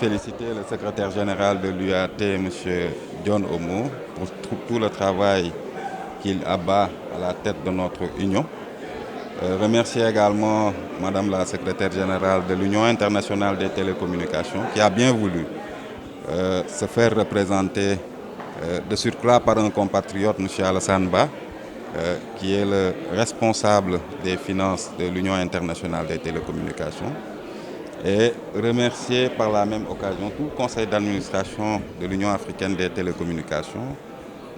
féliciter le secrétaire général de l'UAT, M. John Omo, pour tout le travail qu'il abat à la tête de notre union. Remercier également Madame la secrétaire générale de l'Union internationale des télécommunications qui a bien voulu se faire représenter de surcroît par un compatriote, M. Alassane Ba, qui est le responsable des finances de l'Union internationale des télécommunications. Et remercier par la même occasion tout le conseil d'administration de l'Union africaine des télécommunications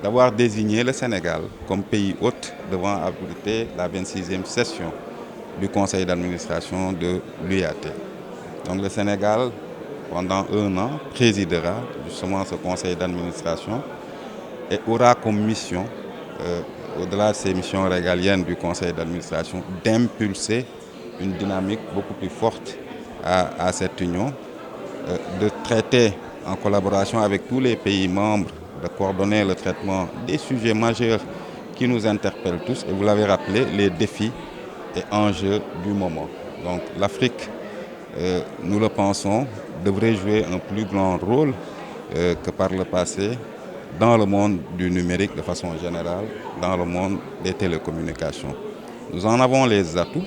d'avoir désigné le Sénégal comme pays hôte devant abriter la 26e session du conseil d'administration de l'UAT. Donc le Sénégal, pendant un an, présidera justement ce conseil d'administration et aura comme mission, au-delà de ces missions régaliennes du conseil d'administration, d'impulser une dynamique beaucoup plus forte à cette union, de traiter en collaboration avec tous les pays membres, de coordonner le traitement des sujets majeurs qui nous interpellent tous, et vous l'avez rappelé, les défis et enjeux du moment. Donc l'Afrique, nous le pensons, devrait jouer un plus grand rôle que par le passé dans le monde du numérique de façon générale, dans le monde des télécommunications. Nous en avons les atouts,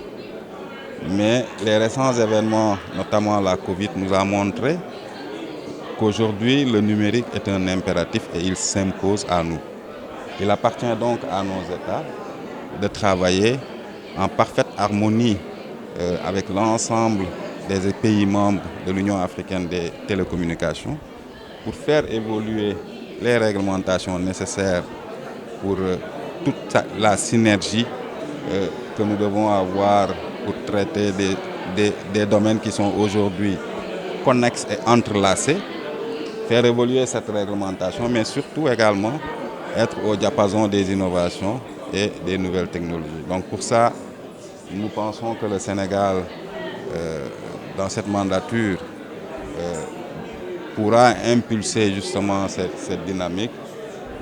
mais les récents événements, notamment la Covid, nous a montré qu'aujourd'hui, le numérique est un impératif et il s'impose à nous. Il appartient donc à nos États de travailler en parfaite harmonie avec l'ensemble des pays membres de l'Union africaine des télécommunications pour faire évoluer les réglementations nécessaires pour toute la synergie que nous devons avoir pour traiter des domaines qui sont aujourd'hui connexes et entrelacés, faire évoluer cette réglementation, mais surtout également être au diapason des innovations et des nouvelles technologies. Donc pour ça, nous pensons que le Sénégal, dans cette mandature, pourra impulser justement cette dynamique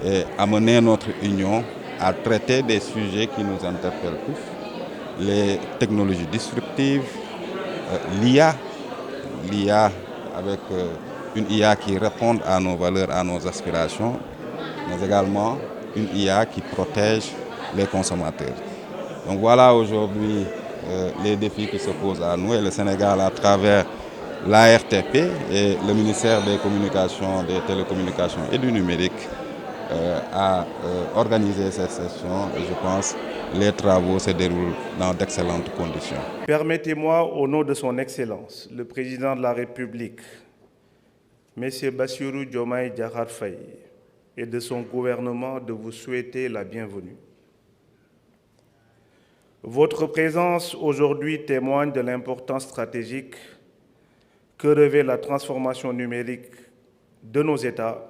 et amener notre union à traiter des sujets qui nous interpellent tous, les technologies disruptives, l'IA avec une IA qui réponde à nos valeurs, à nos aspirations, mais également une IA qui protège les consommateurs. Donc voilà aujourd'hui les défis qui se posent à nous, et le Sénégal, à travers l'ARTP et le ministère des Communications, des Télécommunications et du Numérique, a organisé cette session, et je pense que les travaux se déroulent dans d'excellentes conditions. Permettez-moi, au nom de son Excellence, le Président de la République, M. Bassirou Diomaye Diakhar Faye, et de son gouvernement, de vous souhaiter la bienvenue. Votre présence aujourd'hui témoigne de l'importance stratégique que revêt la transformation numérique de nos États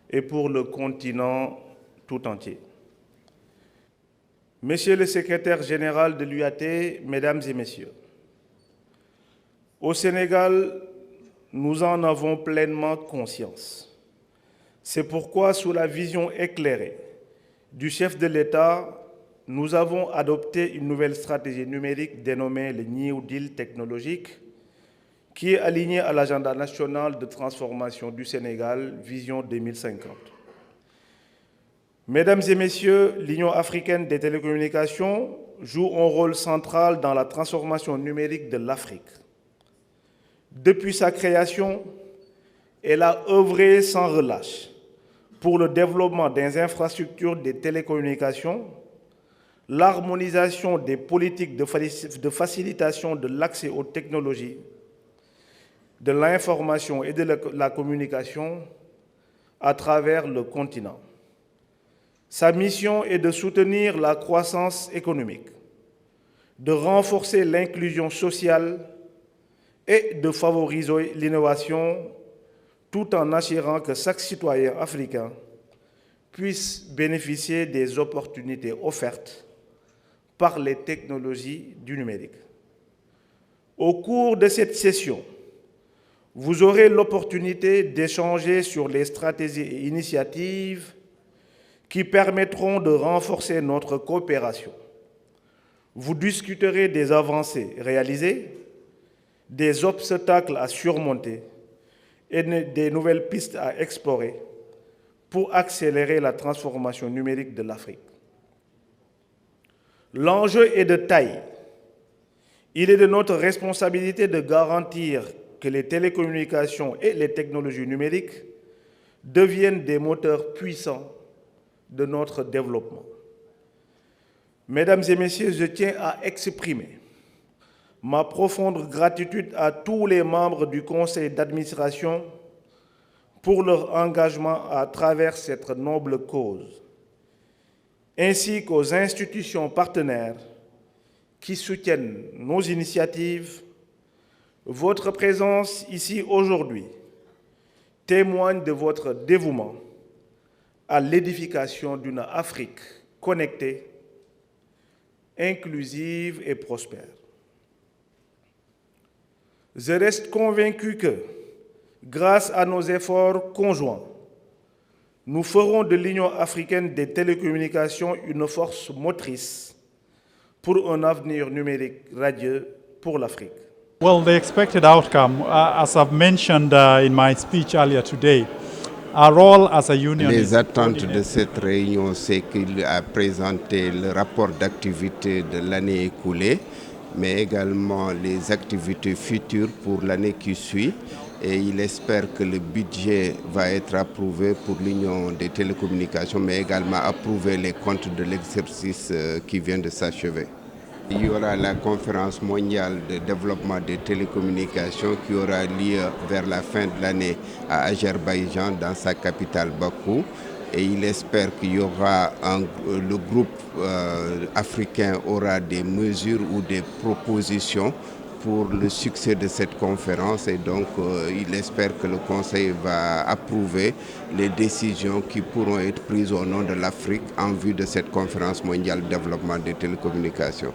et pour le continent tout entier. Monsieur le secrétaire général de l'UAT, Mesdames et Messieurs, au Sénégal, nous en avons pleinement conscience. C'est pourquoi, sous la vision éclairée du chef de l'État, nous avons adopté une nouvelle stratégie numérique dénommée le New Deal technologique, qui est alignée à l'agenda national de transformation du Sénégal, Vision 2050. Mesdames et Messieurs, l'Union africaine des télécommunications joue un rôle central dans la transformation numérique de l'Afrique. Depuis sa création, elle a œuvré sans relâche pour le développement des infrastructures des télécommunications, l'harmonisation des politiques de facilitation de l'accès aux technologies, de l'information et de la communication à travers le continent. Sa mission est de soutenir la croissance économique, de renforcer l'inclusion sociale et de favoriser l'innovation, tout en assurant que chaque citoyen africain puisse bénéficier des opportunités offertes par les technologies du numérique. Au cours de cette session, vous aurez l'opportunité d'échanger sur les stratégies et initiatives qui permettront de renforcer notre coopération. Vous discuterez des avancées réalisées, des obstacles à surmonter et des nouvelles pistes à explorer pour accélérer la transformation numérique de l'Afrique. L'enjeu est de taille. Il est de notre responsabilité de garantir que les télécommunications et les technologies numériques deviennent des moteurs puissants de notre développement. Mesdames et messieurs, je tiens à exprimer ma profonde gratitude à tous les membres du conseil d'administration pour leur engagement à travers cette noble cause, ainsi qu'aux institutions partenaires qui soutiennent nos initiatives. Votre présence ici aujourd'hui témoigne de votre dévouement à l'édification d'une Afrique connectée, inclusive et prospère. Je reste convaincu que, grâce à nos efforts conjoints, nous ferons de l'Union africaine des télécommunications une force motrice pour un avenir numérique radieux pour l'Afrique. Well, the expected outcome, as I've mentioned in my speech earlier today, our role as a union. Les attentes de cette réunion, c'est qu'il a présenté le rapport d'activité de l'année écoulée, mais également les activités futures pour l'année qui suit. Et il espère que le budget va être approuvé pour l'Union des télécommunications, mais également approuver les comptes de l'exercice qui vient de s'achever. Il y aura la conférence mondiale de développement des télécommunications qui aura lieu vers la fin de l'année à Azerbaïdjan, dans sa capitale Bakou. Et il espère qu'il y aura le groupe africain aura des mesures ou des propositions pour le succès de cette conférence. Et donc, il espère que le Conseil va approuver les décisions qui pourront être prises au nom de l'Afrique en vue de cette conférence mondiale de développement des télécommunications.